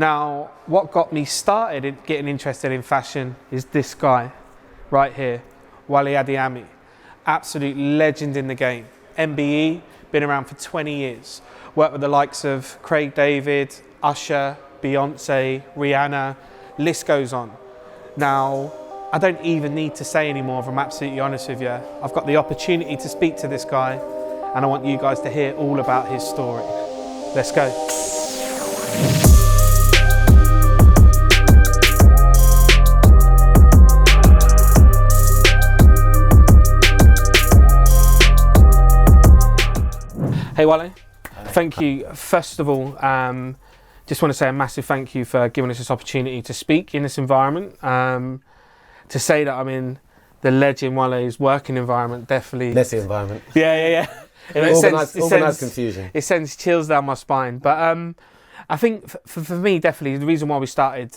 Now, what got me started in getting interested in fashion is this guy right here, Walé Adeyemi. Absolute legend in the game. MBE, been around for 20 years. Worked with the likes of Craig David, Usher, Beyoncé, Rihanna, list goes on. Now, I don't even need to say anymore if I'm absolutely honest with you. I've got the opportunity to speak to this guy and I want you guys to hear all about his story. Let's go. Hey Wale, thank you. First of all, just want to say a massive thank you for giving us this opportunity to speak in this environment. To say that I'm in the legend Wale's working environment, definitely. Messy environment. Yeah. Organised confusion. It sends chills down my spine. But I think for me, definitely, the reason why we started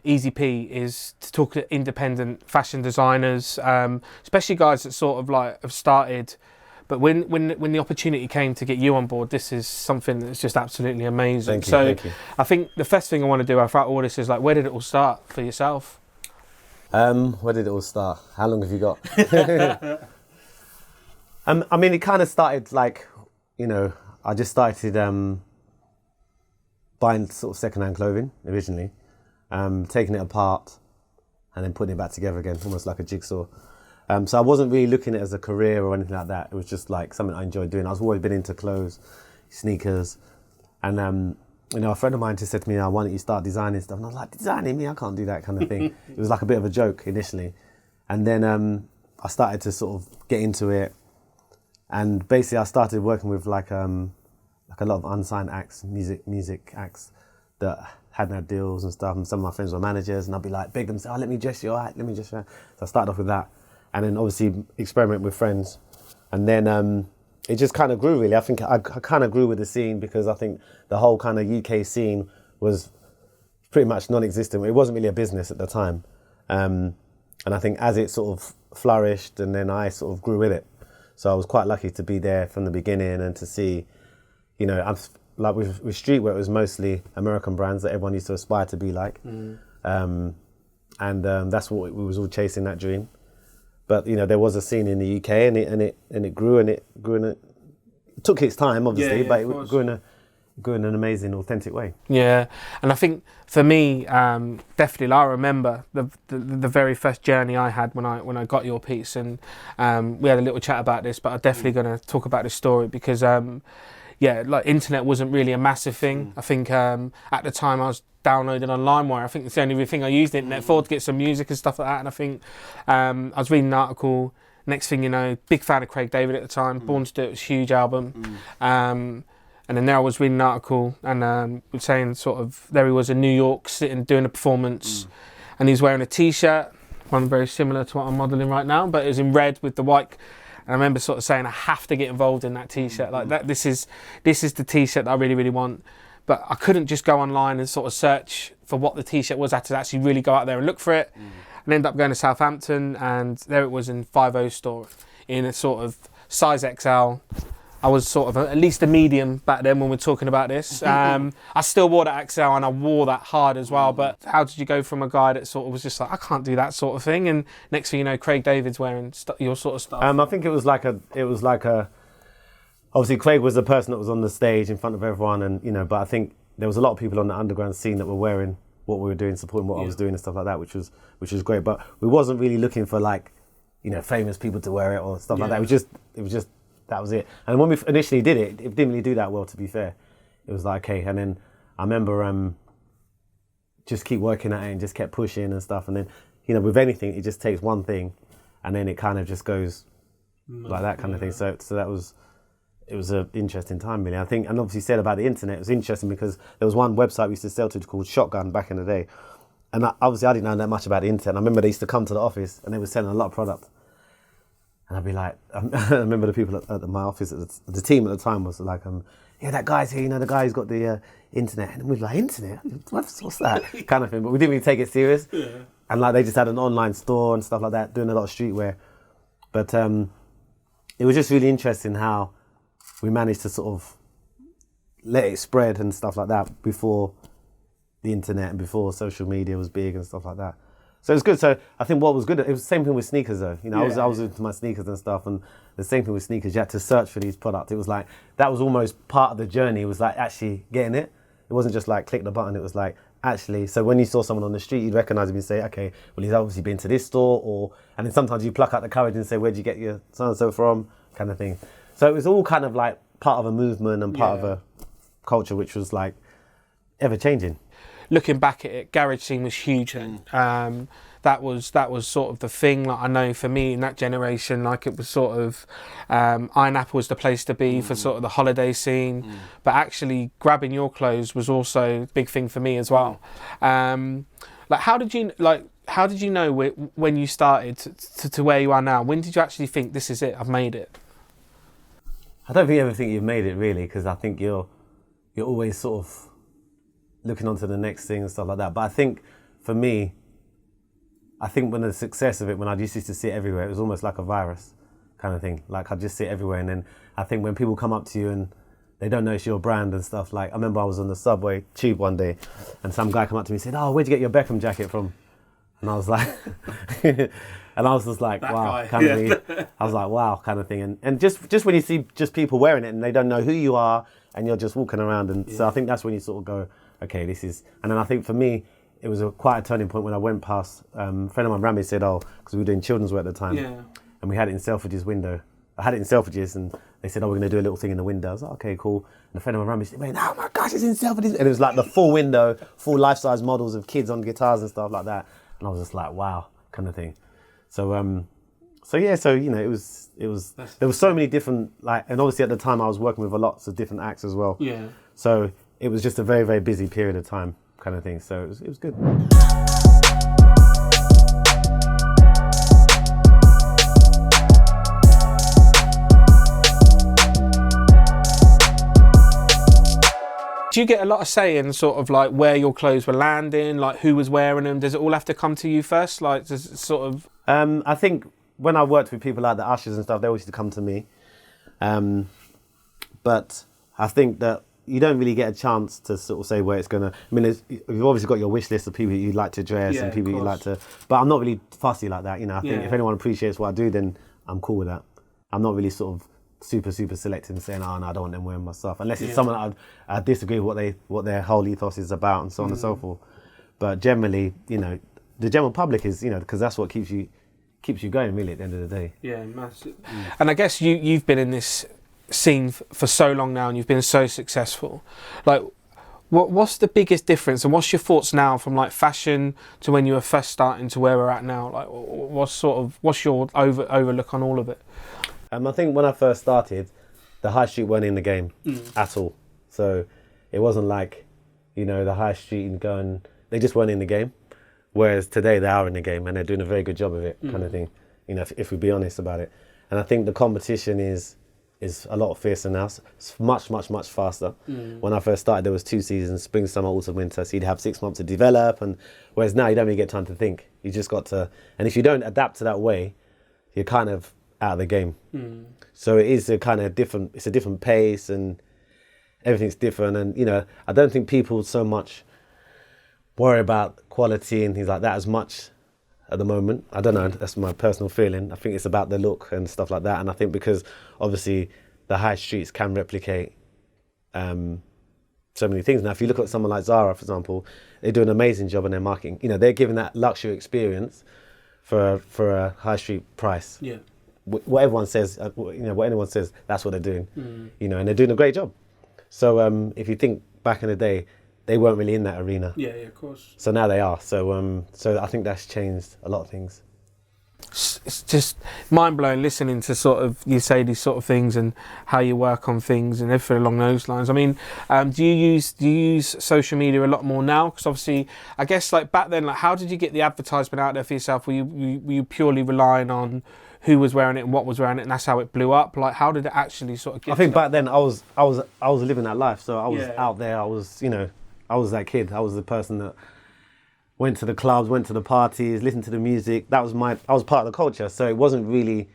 EEZY is to talk to independent fashion designers, especially guys that sort of like have started. But when the opportunity came to get you on board, this is something that's just absolutely amazing. Thank you. I think the first thing I want to do after all this is like, where did it all start for yourself? Where did it all start? How long have you got? I mean, it kind of started like, I just started buying sort of second-hand clothing originally, taking it apart and then putting it back together again, almost like a jigsaw. So I wasn't really looking at it as a career or anything like that. It was just like something I enjoyed doing. I've always been into clothes, sneakers, and a friend of mine just said to me, why don't you start designing stuff? And I was like, designing me? I can't do that kind of thing. It was like a bit of a joke initially. And then I started to sort of get into it. And basically I started working with like a lot of unsigned acts, music acts that hadn't had deals and stuff. And some of my friends were managers and I'd be like, beg them, say, let me dress you, all right, let me dress you. So I started off with that. And then obviously experiment with friends. And then it just kind of grew really. I think I kind of grew with the scene because I think the whole kind of UK scene was pretty much non-existent. It wasn't really a business at the time. And I think as it sort of flourished and then I sort of grew with it. So I was quite lucky to be there from the beginning and to see, like with streetwear, it was mostly American brands that everyone used to aspire to be like. And that's what we was all chasing, that dream. But there was a scene in the UK, and it grew and it took its time, obviously, but it grew in an amazing, authentic way. Yeah, and I think for me, definitely, I remember the very first journey I had when I got your piece, and we had a little chat about this. But I'm definitely going to talk about this story because, like internet wasn't really a massive thing. I think at the time I was downloading on LimeWire. I think it's the only thing I used the internet for to get some music and stuff like that. And I think I was reading an article. Next thing you know, big fan of Craig David at the time. Born to Do It was a huge album. And then there I was reading an article and saying sort of there he was in New York sitting doing a performance, and he's wearing a T-shirt, one very similar to what I'm modelling right now, but it was in red with the white. And I remember sort of saying I have to get involved in that T-shirt like that. This is the T-shirt that I really, really want. But I couldn't just go online and sort of search for what the T-shirt was. I had to actually really go out there and look for it. And ended up going to Southampton, and there it was in 50 store in a sort of size XL. I was sort of at least a medium back then when we're talking about this. I still wore that XL and I wore that hard as well. But how did you go from a guy that sort of was just like, I can't do that sort of thing, and next thing you know, Craig David's wearing your sort of stuff? I think it was like a. Obviously, Craig was the person that was on the stage in front of everyone, and but I think there was a lot of people on the underground scene that were wearing what we were doing, supporting what I was doing and stuff like that, which was great. But we wasn't really looking for like, famous people to wear it or stuff like that. It was just that was it. And when we initially did it, it didn't really do that well, to be fair. It was like, okay, and then I remember just keep working at it and just kept pushing and stuff, and then with anything, it just takes one thing, and then it kind of just goes like that kind of thing. So that was. It was an interesting time, really. I think, and obviously said about the internet, it was interesting because there was one website we used to sell to called Shotgun back in the day. And obviously I didn't know that much about the internet. I remember they used to come to the office and they were selling a lot of product. And I'd be like, I remember the people at my office, the team at the time was like, that guy's here, the guy who's got the internet. And we were like, internet? What's that? Kind of thing. But we didn't really take it serious. Yeah. And like they just had an online store and stuff like that, doing a lot of streetwear. But it was just really interesting how we managed to sort of let it spread and stuff like that before the internet and before social media was big and stuff like that. So it was good. So I think what was good, it was the same thing with sneakers though. You know, I was into my sneakers and stuff, and the same thing with sneakers. You had to search for these products. It was like, that was almost part of the journey. It was like actually getting it. It wasn't just like click the button. It was like actually, so when you saw someone on the street, you'd recognize him and say, okay, well, he's obviously been to this store, and then sometimes you pluck out the courage and say, where'd you get your so-and-so from, kind of thing. So it was all kind of like part of a movement and part of a culture, which was like ever changing. Looking back at it, garage scene was huge then. That was sort of the thing. Like, I know for me in that generation, like it was sort of Iron Apple was the place to be for sort of the holiday scene. But actually grabbing your clothes was also a big thing for me as well. Like how did you know when you started to where you are now? When did you actually think, this is it, I've made it? I don't think you ever think you've made it really, because I think you're always sort of looking on to the next thing and stuff like that. But I think for me, I think when the success of it, when I used to see it everywhere, it was almost like a virus kind of thing. Like I just see it everywhere. And then I think when people come up to you and they don't know it's your brand and stuff, like I remember I was on the subway tube one day and some guy come up to me and said, oh, where'd you get your Beckham jacket from? And I was like, and I was just like, that wow, guy. Kind of thing. I was like, wow, kind of thing. And just when you see just people wearing it and they don't know who you are and you're just walking around. And so I think that's when you sort of go, okay, this is, and then I think for me, it was quite a turning point when I went past, a friend of mine, Rami, said, oh, because we were doing children's work at the time, and we had it in Selfridge's window. I had it in Selfridge's, and they said, oh, we're going to do a little thing in the window. I was like, okay, cool. And a friend of mine, Rami, said, wait, oh my gosh, it's in Selfridge's. And it was like the full window, full life-size models of kids on guitars and stuff like that. And I was just like, wow, kind of thing. So, you know, it was there was so many different, like, and obviously at the time I was working with lots of different acts as well. Yeah. So it was just a very, very busy period of time, kind of thing. So it was good. Do you get a lot of say in sort of like where your clothes were landing, like who was wearing them? Does it all have to come to you first? Like, does it sort of... I think when I worked with people like the Ushers and stuff, they always used to come to me. But I think that you don't really get a chance to sort of say where it's going to... I mean, you've obviously got your wish list of people you'd like to dress and people you'd like to... But I'm not really fussy like that, you know. I think if anyone appreciates what I do, then I'm cool with that. I'm not really sort of super selective and saying, oh no, I don't want them wearing my stuff, unless it's someone that I disagree with what their whole ethos is about and so on and so forth. But generally, you know, the general public is, you know, because that's what keeps you going really at the end of the day. Yeah, massive. And I guess you've been in this scene for so long now and you've been so successful. Like, what's the biggest difference and what's your thoughts now from like fashion to when you were first starting to where we're at now? Like, what's your overlook on all of it? I think when I first started, the high street weren't in the game at all. So it wasn't like, you know, the high street and going, they just weren't in the game. Whereas today they are in the game and they're doing a very good job of it, kind of thing, you know, if we be honest about it. And I think the competition is a lot fiercer now. It's much faster. When I first started, there was 2 seasons, spring, summer, autumn, winter. So you'd have 6 months to develop. And whereas now you don't really get time to think. You just got to, and if you don't adapt to that way, you're kind of out of the game. So it is a kind of different, it's a different pace and everything's different. And, you know, I don't think people so much worry about quality and things like that as much at the moment. I don't know, that's my personal feeling. I think it's about the look and stuff like that. And I think because obviously the high streets can replicate so many things. Now, if you look at someone like Zara, for example, they do an amazing job in their marketing. You know, they're giving that luxury experience for a high street price. Yeah. What everyone says, you know, what anyone says, that's what they're doing, you know, and they're doing a great job. So if you think back in the day, they weren't really in that arena. Yeah, of course. So now they are. So so I think that's changed a lot of things. It's just mind-blowing listening to sort of you say these sort of things and how you work on things and everything along those lines. I mean, do you use social media a lot more now? Because obviously, I guess like back then, like how did you get the advertisement out there for yourself? Were you purely relying on who was wearing it and what was wearing it, and that's how it blew up? Like, how did it actually sort of get? I think back then I was living that life, so I was out there. I was, you know, I was that kid. I was the person that went to the clubs, went to the parties, listened to the music. I was part of the culture, so it wasn't really.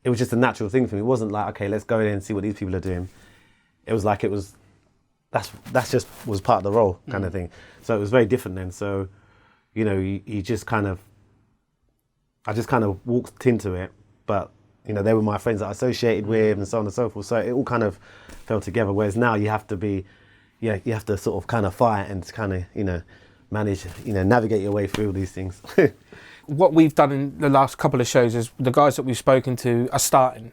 It was just a natural thing for me. It wasn't like, okay, let's go in and see what these people are doing. It was like it was that's just was part of the role kind of thing. So it was very different then. So, you know, you just kind of, I just kind of walked into it, but you know, they were my friends that I associated with and so on and so forth. So it all kind of fell together. Whereas now you have to be, you have to sort of kind of fight and kind of, you know, manage, you know, navigate your way through these things. What we've done in the last couple of shows is the guys that we've spoken to are starting.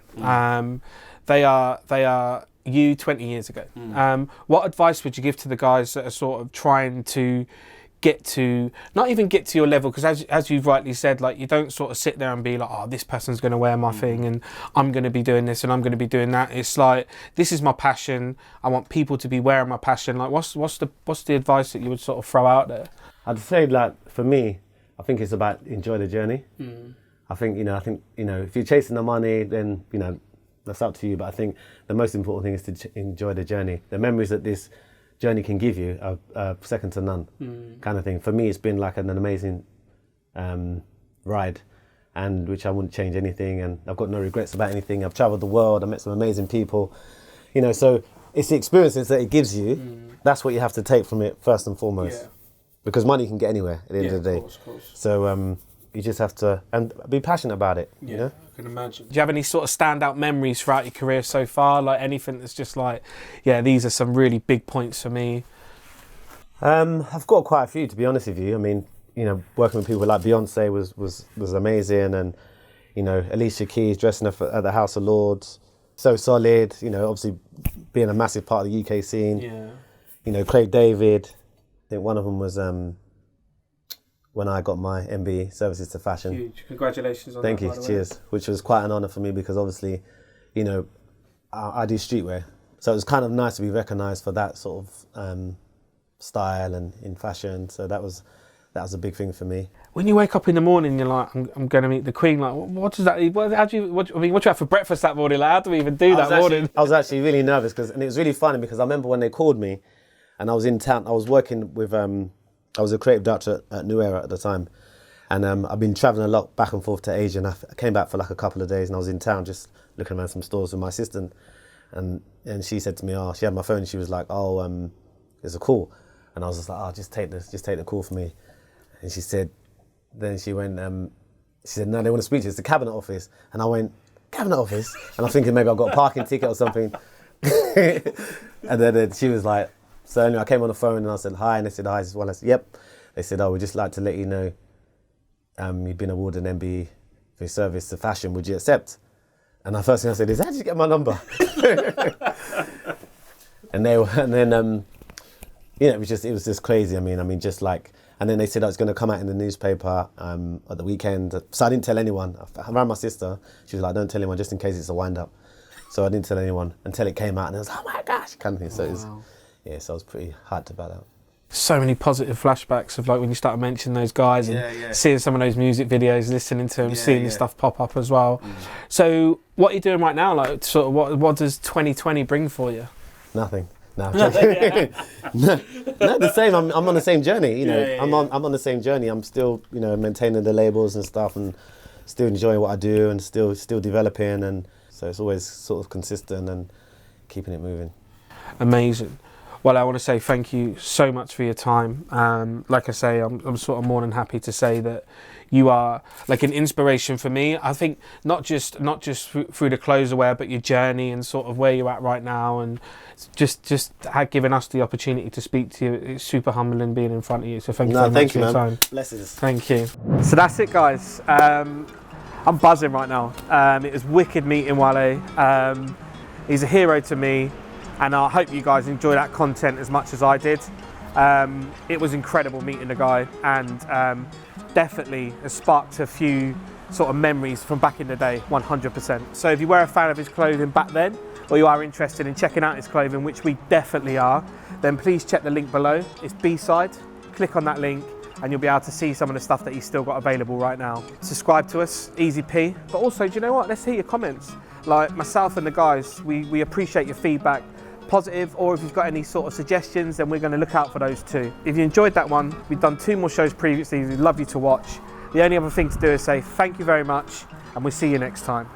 They are you 20 years ago. What advice would you give to the guys that are sort of trying to get to, not even get to your level, because as you've rightly said, like, you don't sort of sit there and be like, oh, this person's going to wear my thing and I'm going to be doing this and I'm going to be doing that. It's like, this is my passion. I want people to be wearing my passion. Like, what's the advice that you would sort of throw out there? I'd say, like, for me, I think it's about enjoy the journey. I think, if you're chasing the money, then, you know, that's up to you. But I think the most important thing is to enjoy the journey. The memories that this journey can give you are second to none, kind of thing. For me, it's been like an amazing ride, and which I wouldn't change anything. And I've got no regrets about anything. I've travelled the world. I met some amazing people, you know. So it's the experiences that it gives you. That's what you have to take from it first and foremost. Yeah. Because money you can get anywhere at the end of the day. Of course. So you just have to and be passionate about it. Yeah, you know? I can imagine. Do you have any sort of standout memories throughout your career so far? Like anything that's just like, yeah, these are some really big points for me? I've got quite a few, to be honest with you. I mean, you know, working with people like Beyoncé was amazing, and you know, Alicia Keys dressing up at the House of Lords, So Solid. You know, obviously being a massive part of the UK scene. Yeah. You know, Craig David. I think one of them was when I got my MBE, Services to Fashion. Huge. Congratulations on Thank that, you, cheers. Which was quite an honour for me because obviously, you know, I do streetwear. So it was kind of nice to be recognised for that sort of style and in fashion. So that was a big thing for me. When you wake up in the morning, you're like, I'm going to meet the Queen. Like, what does that? What do you have for breakfast that morning? Like, how do we even do that morning? I was actually really nervous and it was really funny because I remember when they called me, and I was in town. I was working with I was a creative director at New Era at the time, and I've been travelling a lot back and forth to Asia. And I came back for like a couple of days, and I was in town just looking around some stores with my assistant, and she said to me, she had my phone, and she was like, there's a call, and I was just like, just take the call for me. And she said, then she went, she said, no, they want to speak to you. It's the Cabinet Office. And I went, Cabinet Office? And I'm thinking maybe I've got a parking ticket or something. And then she was like, so anyway, I came on the phone and I said, hi. And they said, hi, this is Wale. I said, yep. They said, we'd just like to let you know you've been awarded an MBE for your service to fashion. Would you accept? And the first thing I said is, how did you get my number? and then, you know, it was just crazy. I mean, just like, and then they said I was going to come out in the newspaper at the weekend. So I didn't tell anyone. I rang my sister. She was like, don't tell anyone just in case it's a wind up. So I didn't tell anyone until it came out, and I was like, oh my gosh, kind of thing. So it was, so I was pretty hyped about that. So many positive flashbacks of like when you start mentioning those guys and seeing some of those music videos, listening to them, seeing this stuff pop up as well. So what are you doing right now? Like, sort of, what does 2020 bring for you? Nothing. No, no, the same. I'm on the same journey. You know, I'm on the same journey. I'm still, you know, maintaining the labels and stuff, and still enjoying what I do, and still developing, and so it's always sort of consistent and keeping it moving. Amazing. Well, I want to say thank you so much for your time. Like I say, I'm sort of more than happy to say that you are like an inspiration for me. I think not just through the clothes wear, but your journey and sort of where you're at right now, and just giving us the opportunity to speak to you. It's super humbling being in front of you. So thank you very much for your time. Blessings. Thank you. So that's it, guys. I'm buzzing right now. It was wicked meeting Wale. He's a hero to me. And I hope you guys enjoy that content as much as I did. It was incredible meeting the guy, and definitely has sparked a few sort of memories from back in the day, 100%. So if you were a fan of his clothing back then, or you are interested in checking out his clothing, which we definitely are, then please check the link below. It's BSIDE. Click on that link and you'll be able to see some of the stuff that he's still got available right now. Subscribe to us, EZP. But also, do you know what? Let's hear your comments. Like myself and the guys, we appreciate your feedback. Positive, or if you've got any sort of suggestions, then we're going to look out for those too. If you enjoyed that one, we've done 2 more shows previously. We'd love you to watch. The only other thing to do is say thank you very much, and we'll see you next time.